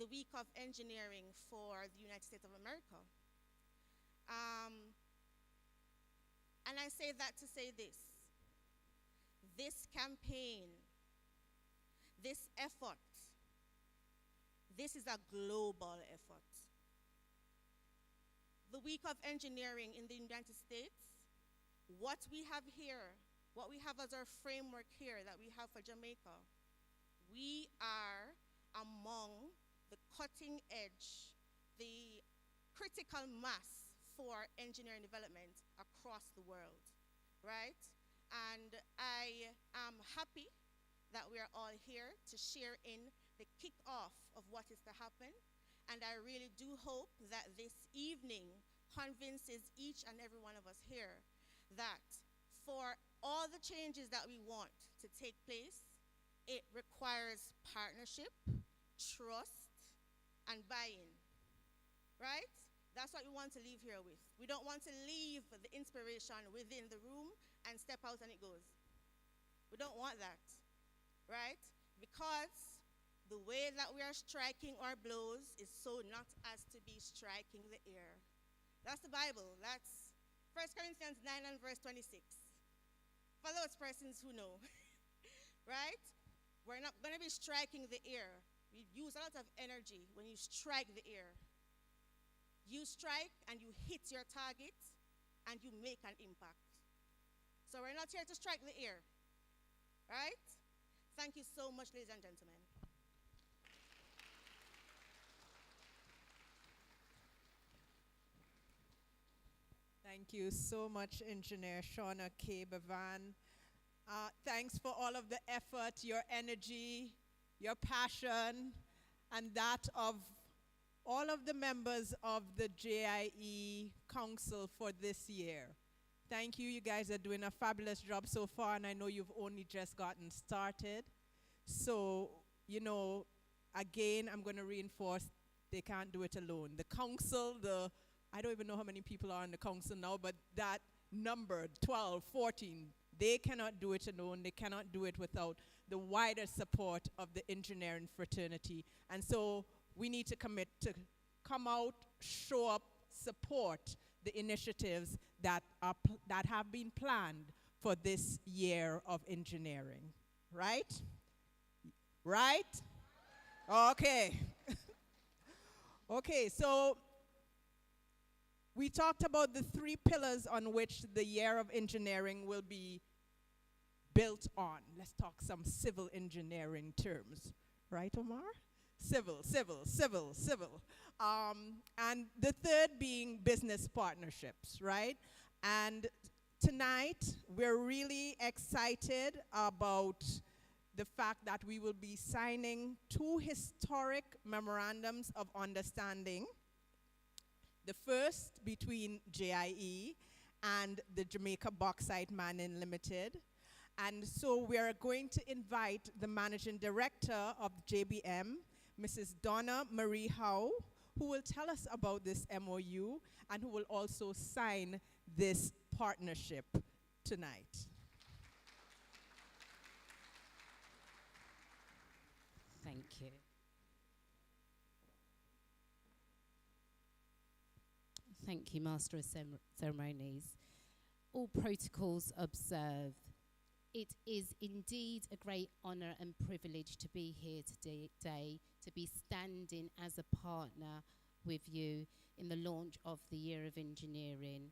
Speaker 5: the week of engineering for the United States of America. And I say that to say this. This campaign, this effort, this is a global effort. The week of engineering in the United States, what we have here, what we have as our framework here that we have for Jamaica, we are among the cutting edge, the critical mass for engineering development across the world, right? And I am happy that we are all here to share in the kickoff of what is to happen. And I really do hope that this evening convinces each and every one of us here that for all the changes that we want to take place, it requires partnership, trust, and buy-in, right? That's what we want to leave here with. We don't want to leave the inspiration within the room and step out and it goes. We don't want that, right? Because the way that we are striking our blows is so not as to be striking the air. That's the Bible. That's 1 Corinthians 9 and verse 26. For those persons who know, right? We're not going to be striking the air. You use a lot of energy when you strike the air. You strike and you hit your target and you make an impact. So we're not here to strike the air, right? Thank you so much, ladies and gentlemen.
Speaker 1: Thank you so much, Engineer Shauna K. Bevan. Thanks for all of the effort, your energy, your passion, and that of all of the members of the JIE Council for this year. Thank you. You guys are doing a fabulous job so far, and I know you've only just gotten started. So, you know, again, I'm going to reinforce they can't do it alone. The council, I don't even know how many people are in the council now, but that number, 12, 14, they cannot do it alone. They cannot do it without the wider support of the engineering fraternity. And so we need to commit to come out, show up, support the initiatives that have been planned for this year of engineering. Right? Right? Okay. Okay, so we talked about the 3 pillars on which the year of engineering will be built on. Let's talk some civil engineering terms. Right, Omar? Civil. And the third being business partnerships, right? And tonight, we're really excited about the fact that we will be signing 2 historic memorandums of understanding. The first between JIE and the Jamaica Bauxite Mining Limited, And so we are going to invite the managing director of JBM, Mrs. Donna Marie Howe, who will tell us about this MOU and who will also sign this partnership tonight.
Speaker 6: Thank you. Thank you, Master of Ceremonies. All protocols observed. It is indeed a great honour and privilege to be here today, to be standing as a partner with you in the launch of the Year of Engineering.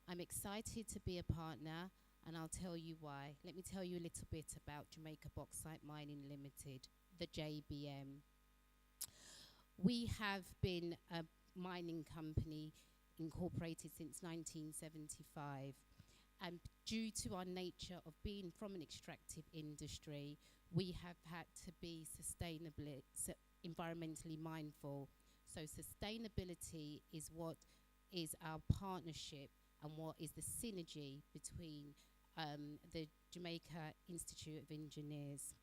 Speaker 6: I'm excited to be a partner, and I'll tell you why. Let me tell you a little bit about Jamaica Bauxite Mining Limited, the JBM. We have been a mining company incorporated since 1975. And due to our nature of being from an extractive industry, we have had to be environmentally mindful. So sustainability is what is our partnership and what is the synergy between the Jamaica Institute of Engineers.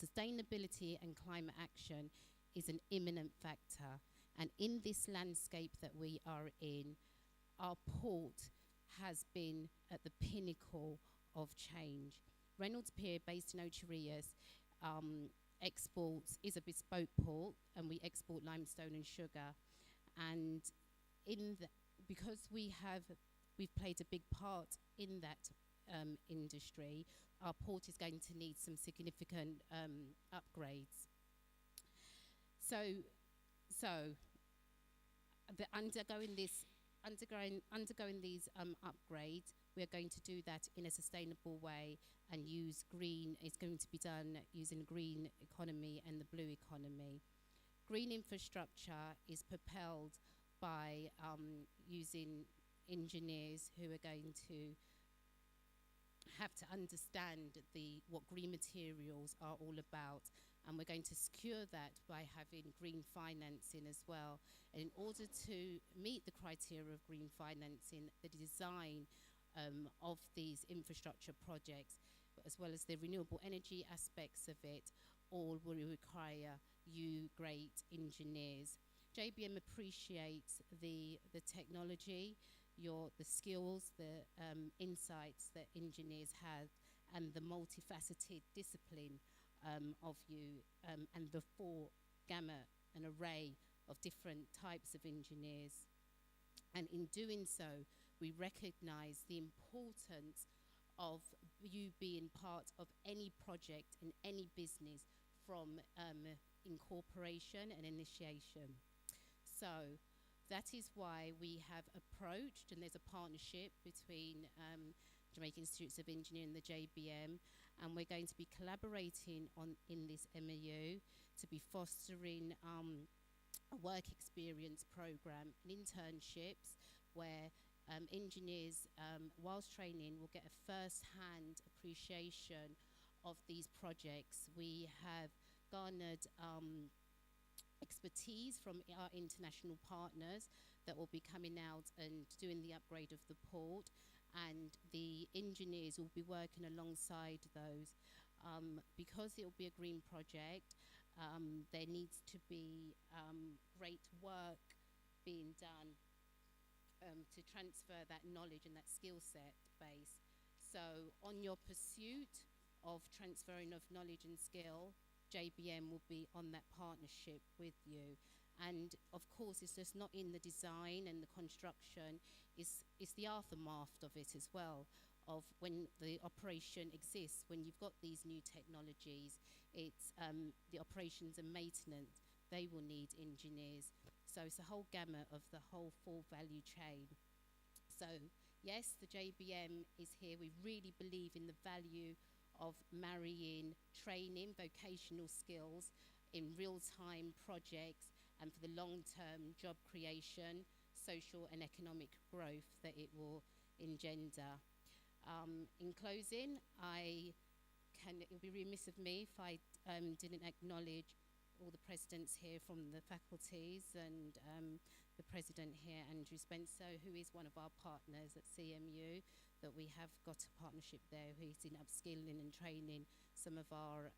Speaker 6: Sustainability and climate action is an imminent factor. And in this landscape that we are in, our port has been at the pinnacle of change. Reynolds Pier, based in Ocherius, is a bespoke port, and we export limestone and sugar. And because we've played a big part in that industry, our port is going to need some significant upgrades. So undergoing these upgrades, we are going to do that in a sustainable way and use green. It's going to be done using green economy and the blue economy. Green infrastructure is propelled by using engineers who are going to have to understand what green materials are all about, and we're going to secure that by having green financing as well. And in order to meet the criteria of green financing, the design of these infrastructure projects, as well as the renewable energy aspects of it, all will require you great engineers. JBM appreciates the technology, the skills, the insights that engineers have, and the multifaceted discipline of you, and the full gamut and array of different types of engineers. And in doing so, we recognize the importance of you being part of any project in any business from incorporation and initiation. So that is why we have approached, and there's a partnership between Jamaican Institutes of Engineering and the JBM, and we're going to be collaborating in this MOU to be fostering a work experience program and internships where engineers, whilst training, will get a first-hand appreciation of these projects. We have garnered expertise from our international partners that will be coming out and doing the upgrade of the port, and the engineers will be working alongside those. Because it will be a green project, there needs to be great work being done to transfer that knowledge and that skill set base. So on your pursuit of transferring of knowledge and skill, JBM will be on that partnership with you. And of course, it's just not in the design and the construction, it's the aftermath of it as well, of when the operation exists, when you've got these new technologies, it's the operations and maintenance, they will need engineers. So it's a whole gamut of the whole full value chain. So yes, the JBM is here. We really believe in the value of marrying training, vocational skills in real-time projects, and for the long-term job creation, social and economic growth that it will engender. In closing, it would be remiss of me if I didn't acknowledge all the presidents here from the faculties and the president here, Andrew Spencer, who is one of our partners at CMU, that we have got a partnership there. He's in upskilling and training some of our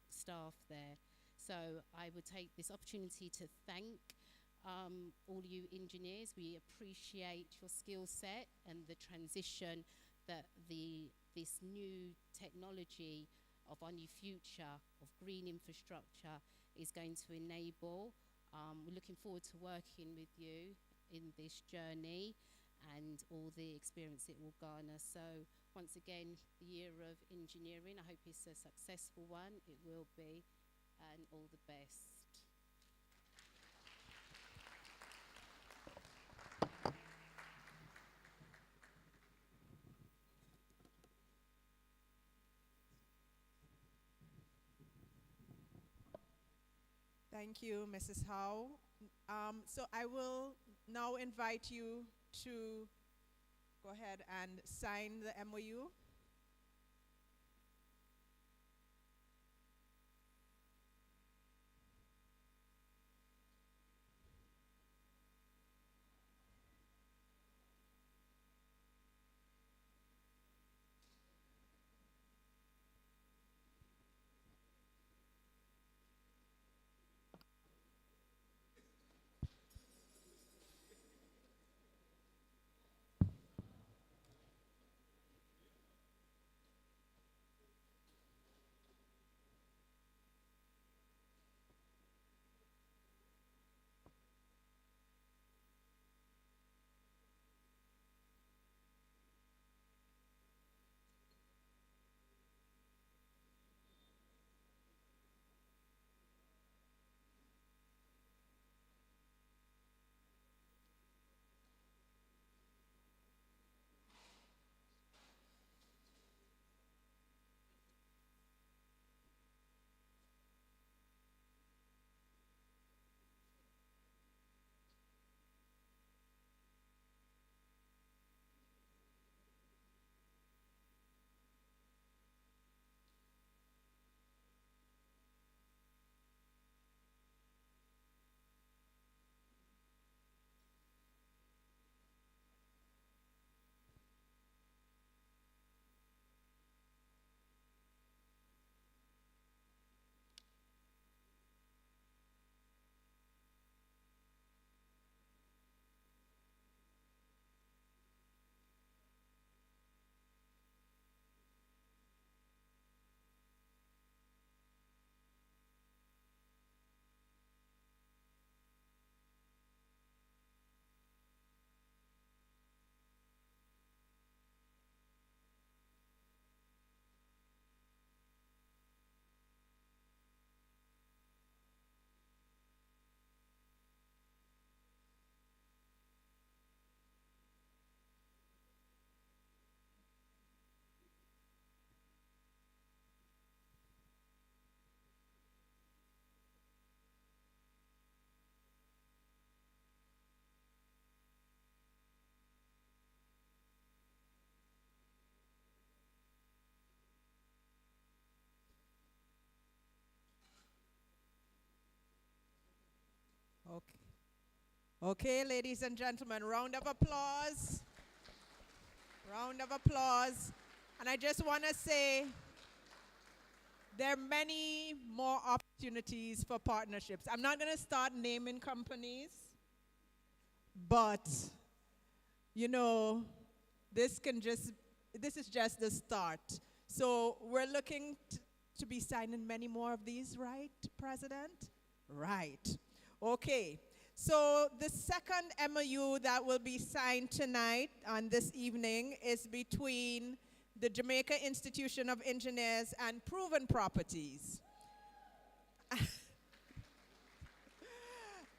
Speaker 6: staff there. So I would take this opportunity to thank all you engineers. We appreciate your skill set and the transition that this new technology of our new future of green infrastructure is going to enable. We're looking forward to working with you in this journey and all the experience it will garner. So once again, the year of engineering, I hope it's a successful one. It will be, and all the best.
Speaker 1: Thank you, Mrs. Howe. So I will now invite you to go ahead and sign the MOU. Okay. Okay, ladies and gentlemen, round of applause. Round of applause. And I just want to say there are many more opportunities for partnerships. I'm not going to start naming companies, but you know, this is just the start. So we're looking to be signing many more of these, right, President? Right. Okay. So the second MOU that will be signed tonight on this evening is between the Jamaica Institution of Engineers and Proven Properties.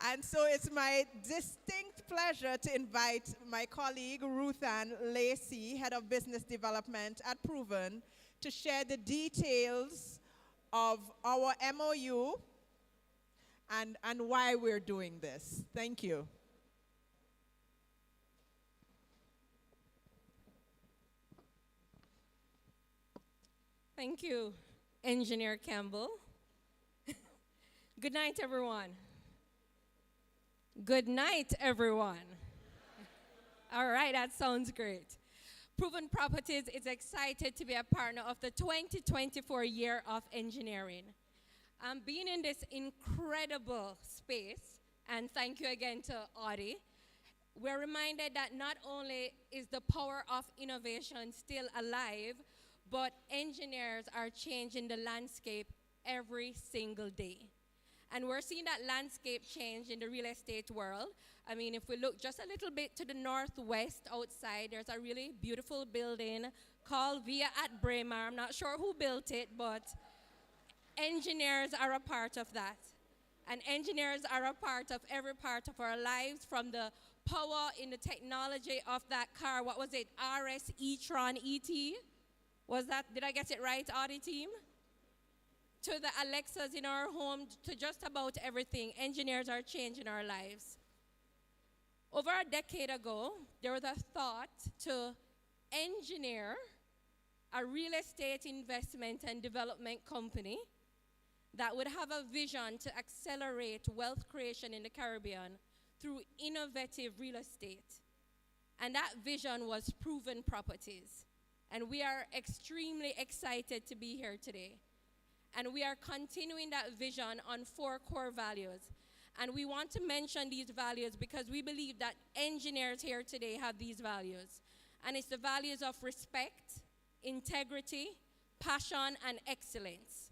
Speaker 1: And so it's my distinct pleasure to invite my colleague, Ruth Ann Lacey, Head of Business Development at Proven, to share the details of our MOU and why we're doing this. Thank you.
Speaker 7: Thank you, Engineer Campbell. Good night, everyone. Good night, everyone. All right, that sounds great. Proven Properties is excited to be a partner of the 2024 Year of Engineering. Being in this incredible space, and thank you again to Audie, we're reminded that not only is the power of innovation still alive, but engineers are changing the landscape every single day. And we're seeing that landscape change in the real estate world. I mean, if we look just a little bit to the northwest outside, there's a really beautiful building called Via at Bremer. I'm not sure who built it, but engineers are a part of that. And engineers are a part of every part of our lives, from the power in the technology of that car. What was it? RS e-tron ET? Was that, did I get it right, Audi team? To the Alexas in our home, to just about everything. Engineers are changing our lives. Over a decade ago, there was a thought to engineer a real estate investment and development company that would have a vision to accelerate wealth creation in the Caribbean through innovative real estate. And that vision was Proven Properties. And we are extremely excited to be here today. And we are continuing that vision on 4 core values. And we want to mention these values because we believe that engineers here today have these values. And it's the values of respect, integrity, passion, and excellence.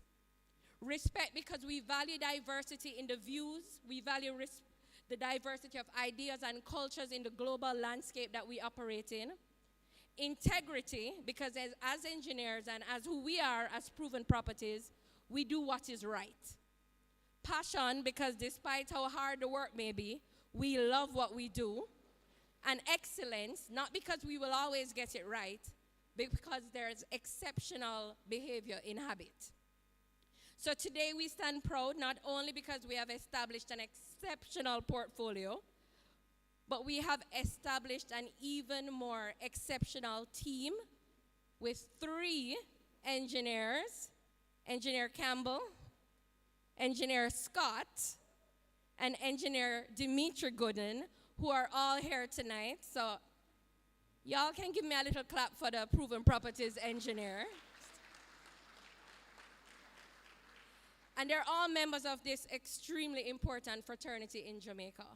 Speaker 7: Respect because we value diversity in the views, we value the diversity of ideas and cultures in the global landscape that we operate in. Integrity because as engineers and as who we are as Proven Properties, we do what is right. Passion, because despite how hard the work may be, we love what we do. And excellence, not because we will always get it right, but because there's exceptional behavior in habit. So today we stand proud not only because we have established an exceptional portfolio, but we have established an even more exceptional team with 3 engineers, Engineer Campbell, Engineer Scott, and Engineer Dimitri Gooden, who are all here tonight. So y'all can give me a little clap for the Proven Properties engineer. And they're all members of this extremely important fraternity in Jamaica.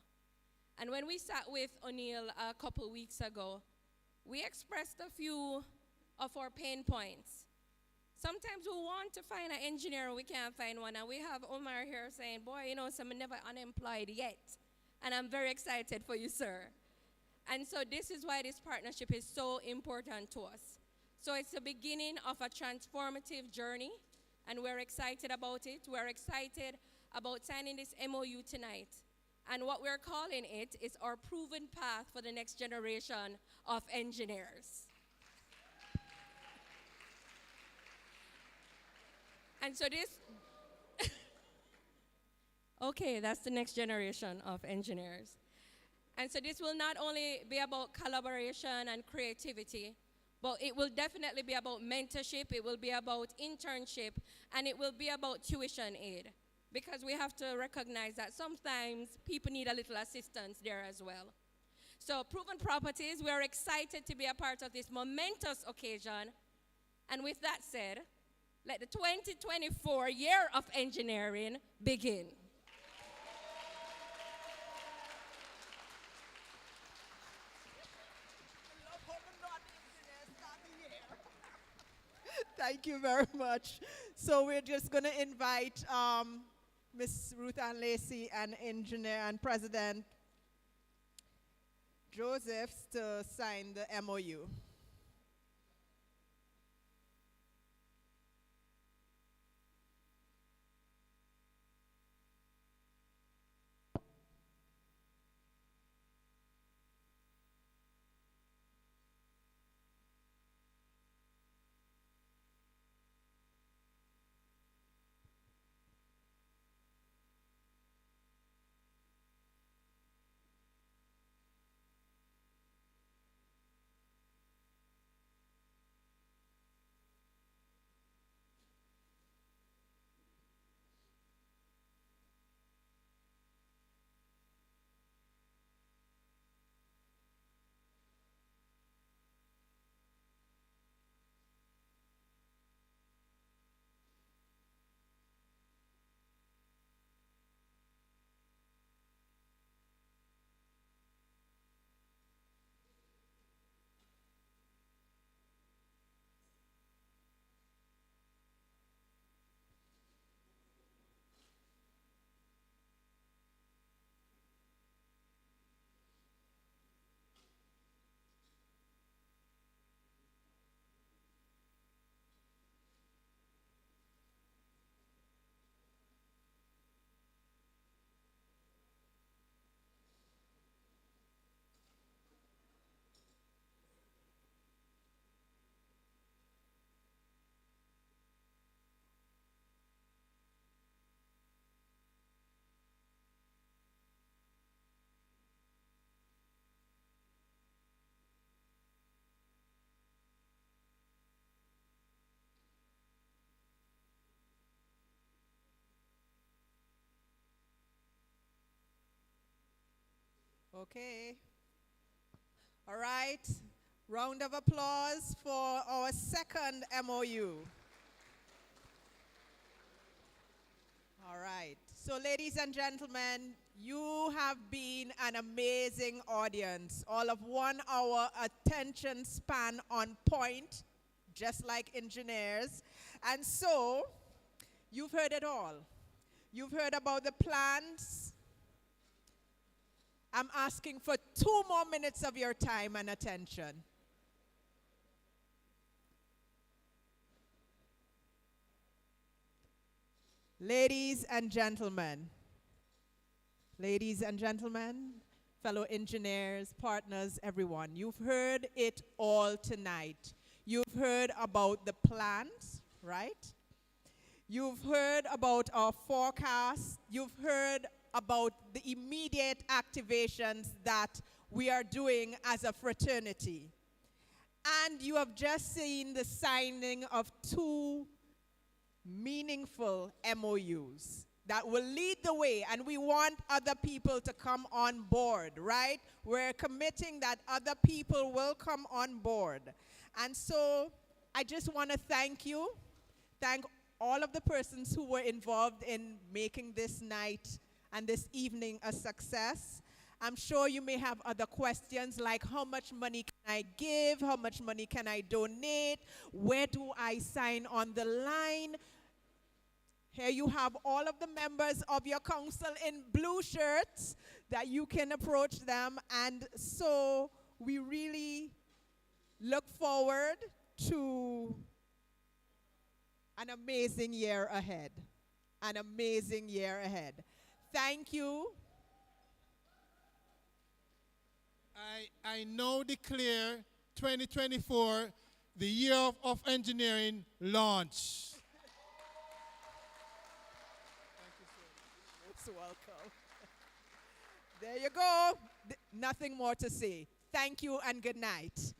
Speaker 7: And when we sat with O'Neill a couple weeks ago, we expressed a few of our pain points. Sometimes we want to find an engineer and we can't find one. And we have Omar here saying, boy, you know, so I'm never unemployed yet. And I'm very excited for you, sir. And so this is why this partnership is so important to us. So it's the beginning of a transformative journey, and we're excited about it. We're excited about signing this MOU tonight. And what we're calling it is our proven path for the next generation of engineers. And so this, okay, that's the next generation of engineers. And so this will not only be about collaboration and creativity, but it will definitely be about mentorship, it will be about internship, and it will be about tuition aid. Because we have to recognize that sometimes people need a little assistance there as well. So Proven Properties, we are excited to be a part of this momentous occasion. And with that said, let the 2024 Year of Engineering begin.
Speaker 1: Thank you very much. So we're just going to invite Ms. Ruth Ann Lacey and Engineer and President Josephs to sign the MOU. Okay. All right. Round of applause for our second MOU. All right. So, ladies and gentlemen, you have been an amazing audience. All of 1 hour attention span on point, just like engineers. And so, you've heard it all. You've heard about the plans. I'm asking for 2 more minutes of your time and attention. Ladies and gentlemen, fellow engineers, partners, everyone, you've heard it all tonight. You've heard about the plans, right? You've heard about our forecast. You've heard about the immediate activations that we are doing as a fraternity. And you have just seen the signing of 2 meaningful MOUs that will lead the way, and we want other people to come on board, right? We're committing that other people will come on board. And so I just want to thank you, thank all of the persons who were involved in making this night and this evening a success. I'm sure you may have other questions like how much money can I give, how much money can I donate, where do I sign on the line? Here you have all of the members of your council in blue shirts that you can approach them. And so we really look forward to an amazing year ahead. An amazing year ahead. Thank you.
Speaker 3: I now declare 2024 the year of engineering launch.
Speaker 1: Most welcome. There you go. Nothing more to say. Thank you and good night.